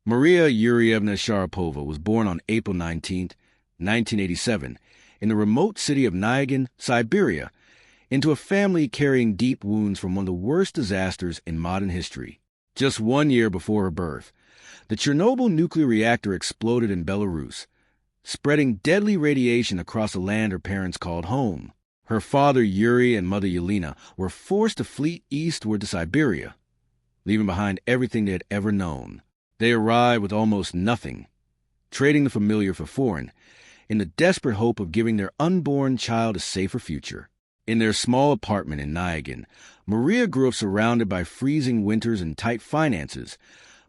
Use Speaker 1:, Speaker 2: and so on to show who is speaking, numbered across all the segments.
Speaker 1: Maria Yurievna Sharapova was born on April 19, 1987, in the remote city of Nyagin, Siberia, into a family carrying deep wounds from one of the worst disasters in modern history. Just 1 year before her birth, the Chernobyl nuclear reactor exploded in Belarus, spreading deadly radiation across the land her parents called home. Her father Yuri and mother Yelena were forced to flee eastward to Siberia, leaving behind everything they had ever known. They arrived with almost nothing, trading the familiar for foreign, in the desperate hope of giving their unborn child a safer future. In their small apartment in Nyagin, Maria grew up surrounded by freezing winters and tight finances,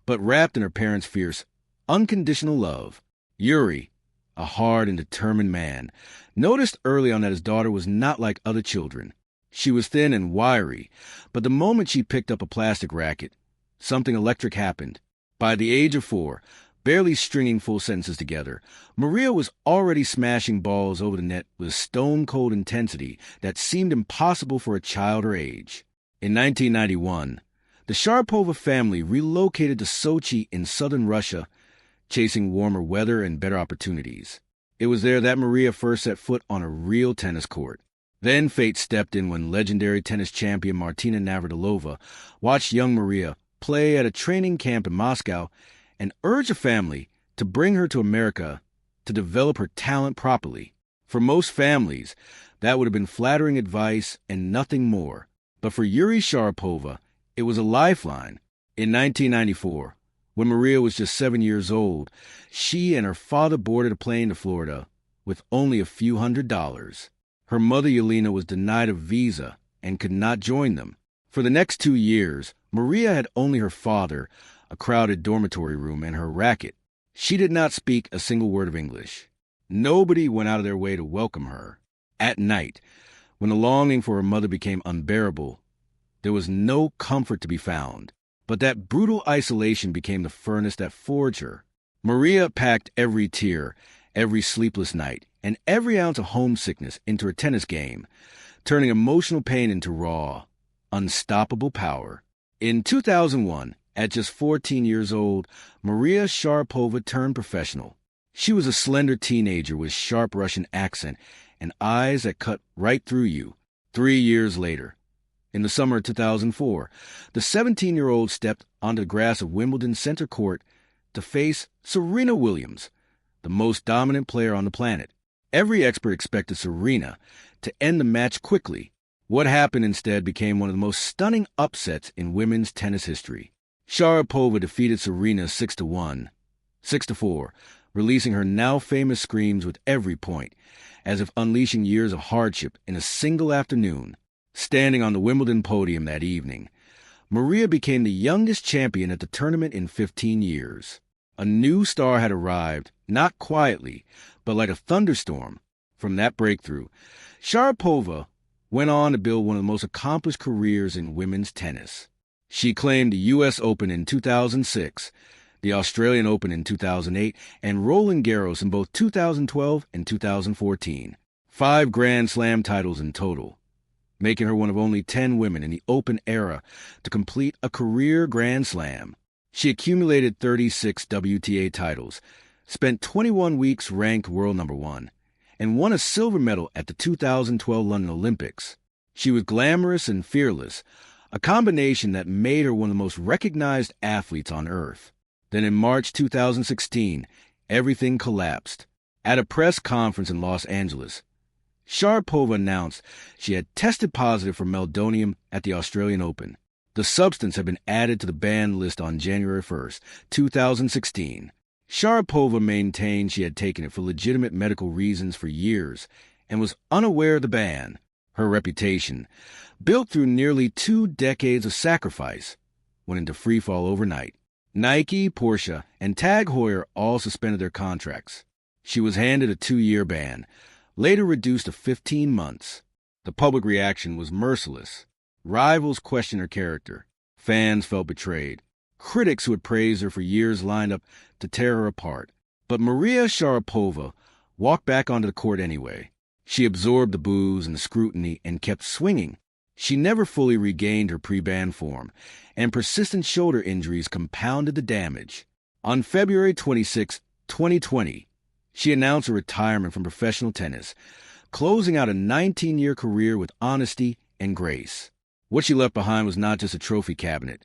Speaker 1: but wrapped in her parents' fierce, unconditional love. Yuri, a hard and determined man, noticed early on that his daughter was not like other children. She was thin and wiry, but the moment she picked up a plastic racket, something electric happened. By the age of 4, barely stringing full sentences together, Maria was already smashing balls over the net with a stone-cold intensity that seemed impossible for a child her age. In 1991, the Sharapova family relocated to Sochi in southern Russia, chasing warmer weather and better opportunities. It was there that Maria first set foot on a real tennis court. Then fate stepped in when legendary tennis champion Martina Navratilova watched young Maria play at a training camp in Moscow and urged her family to bring her to America to develop her talent properly. For most families, that would have been flattering advice and nothing more. But for Yuri Sharapova, it was a lifeline. In 1994, when Maria was just 7 years old, she and her father boarded a plane to Florida with only a few $100s. Her mother Yelena was denied a visa and could not join them. For the next 2 years, Maria had only her father, a crowded dormitory room, and her racket. She did not speak a single word of English. Nobody went out of their way to welcome her. At night, when the longing for her mother became unbearable, there was no comfort to be found. But that brutal isolation became the furnace that forged her. Maria packed every tear, every sleepless night, and every ounce of homesickness into her tennis game, turning emotional pain into raw, unstoppable power. In 2001, at just 14 years old, Maria Sharapova turned professional. She was a slender teenager with sharp Russian accent and eyes that cut right through you. 3 years later, in the summer of 2004, the 17-year-old stepped onto the grass of Wimbledon center court to face Serena Williams, the most dominant player on the planet. Every expert expected Serena to end the match quickly. What happened instead became one of the most stunning upsets in women's tennis history. Sharapova defeated Serena 6-1, 6-4, releasing her now famous screams with every point, as if unleashing years of hardship in a single afternoon. Standing on the Wimbledon podium that evening, Maria became the youngest champion at the tournament in 15 years. A new star had arrived, not quietly, but like a thunderstorm. From that breakthrough, Sharapova went on to build one of the most accomplished careers in women's tennis. She claimed the U.S. Open in 2006, the Australian Open in 2008, and Roland Garros in both 2012 and 2014. 5 Grand Slam titles in total, making her one of only 10 women in the Open era to complete a career Grand Slam. She accumulated 36 WTA titles, spent 21 weeks ranked world number 1, and won a silver medal at the 2012 London Olympics. She was glamorous and fearless, a combination that made her one of the most recognized athletes on earth. Then in March 2016, everything collapsed. At a press conference in Los Angeles, Sharapova announced she had tested positive for meldonium at the Australian Open. The substance had been added to the banned list on January 1st, 2016. Sharapova maintained she had taken it for legitimate medical reasons for years and was unaware of the ban. Her reputation, built through nearly 2 decades of sacrifice, went into freefall overnight. Nike, Porsche, and Tag Heuer all suspended their contracts. She was handed a 2-year ban, later reduced to 15 months. The public reaction was merciless. Rivals questioned her character. Fans felt betrayed. Critics who had praised her for years lined up to tear her apart. But Maria Sharapova walked back onto the court anyway. She absorbed the boos and the scrutiny and kept swinging. She never fully regained her pre-ban form, and persistent shoulder injuries compounded the damage. On February 26, 2020, she announced her retirement from professional tennis, closing out a 19-year career with honesty and grace. What she left behind was not just a trophy cabinet,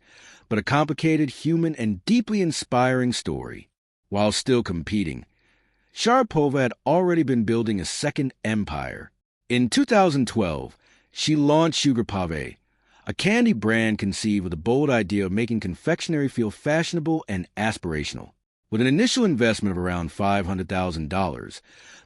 Speaker 1: but a complicated, human, and deeply inspiring story. While still competing, Sharapova had already been building a second empire. In 2012, she launched Sugar Pave, a candy brand conceived with the bold idea of making confectionery feel fashionable and aspirational. With an initial investment of around $500,000,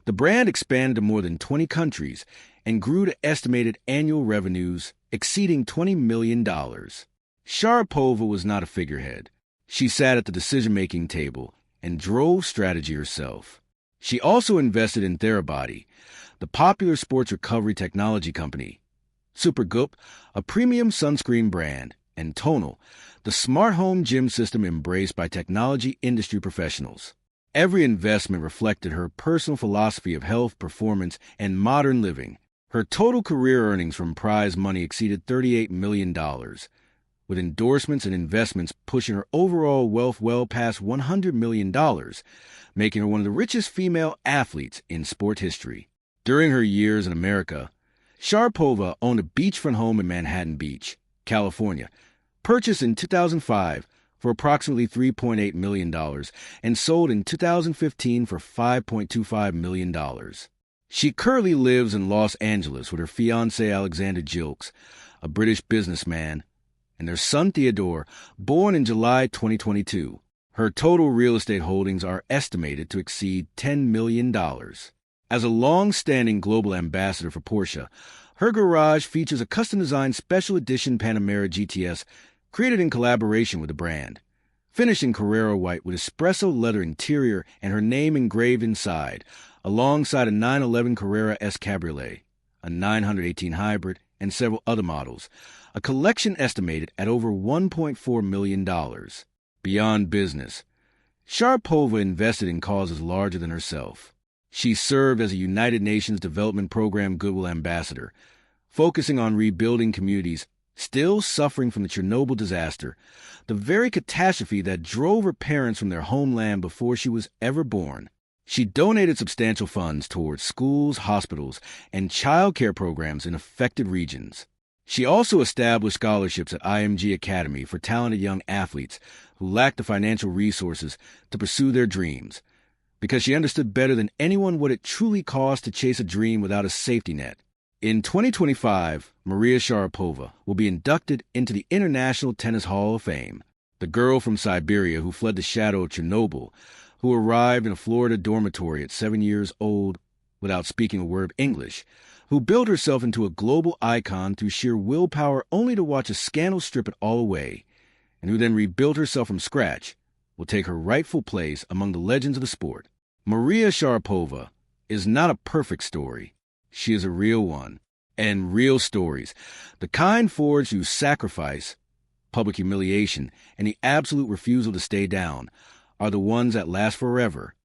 Speaker 1: the brand expanded to more than 20 countries and grew to estimated annual revenues exceeding $20 million. Sharapova was not a figurehead. She sat at the decision-making table and drove strategy herself. She also invested in Therabody, the popular sports recovery technology company, Supergoop, a premium sunscreen brand, and Tonal, the smart home gym system embraced by technology industry professionals. Every investment reflected her personal philosophy of health, performance, and modern living. Her total career earnings from prize money exceeded $38 million, with endorsements and investments pushing her overall wealth well past $100 million, making her one of the richest female athletes in sport history. During her years in America, Sharapova owned a beachfront home in Manhattan Beach, California, purchased in 2005 for approximately $3.8 million and sold in 2015 for $5.25 million. She currently lives in Los Angeles with her fiancé Alexander Gilks, a British businessman, and their son Theodore, born in July 2022. Her total real estate holdings are estimated to exceed $10 million. As a long-standing global ambassador for Porsche, her garage features a custom-designed special edition Panamera GTS created in collaboration with the brand. Finished in Carrera white with espresso leather interior and her name engraved inside, alongside a 911 Carrera S Cabriolet, a 918 Hybrid, and several other models, a collection estimated at over $1.4 million. Beyond business, Sharapova invested in causes larger than herself. She served as a United Nations Development Program Goodwill Ambassador, focusing on rebuilding communities still suffering from the Chernobyl disaster, the very catastrophe that drove her parents from their homeland before she was ever born. She donated substantial funds towards schools, hospitals, and child care programs in affected regions. She also established scholarships at IMG Academy for talented young athletes who lacked the financial resources to pursue their dreams, because she understood better than anyone what it truly costs to chase a dream without a safety net. In 2025, Maria Sharapova will be inducted into the International Tennis Hall of Fame. The girl from Siberia who fled the shadow of Chernobyl, who arrived in a Florida dormitory at 7 years old without speaking a word of English, who built herself into a global icon through sheer willpower only to watch a scandal strip it all away, and who then rebuilt herself from scratch, will take her rightful place among the legends of the sport. Maria Sharapova is not a perfect story. She is a real one. And real stories, the kind forged through sacrifice, public humiliation, and the absolute refusal to stay down, are the ones that last forever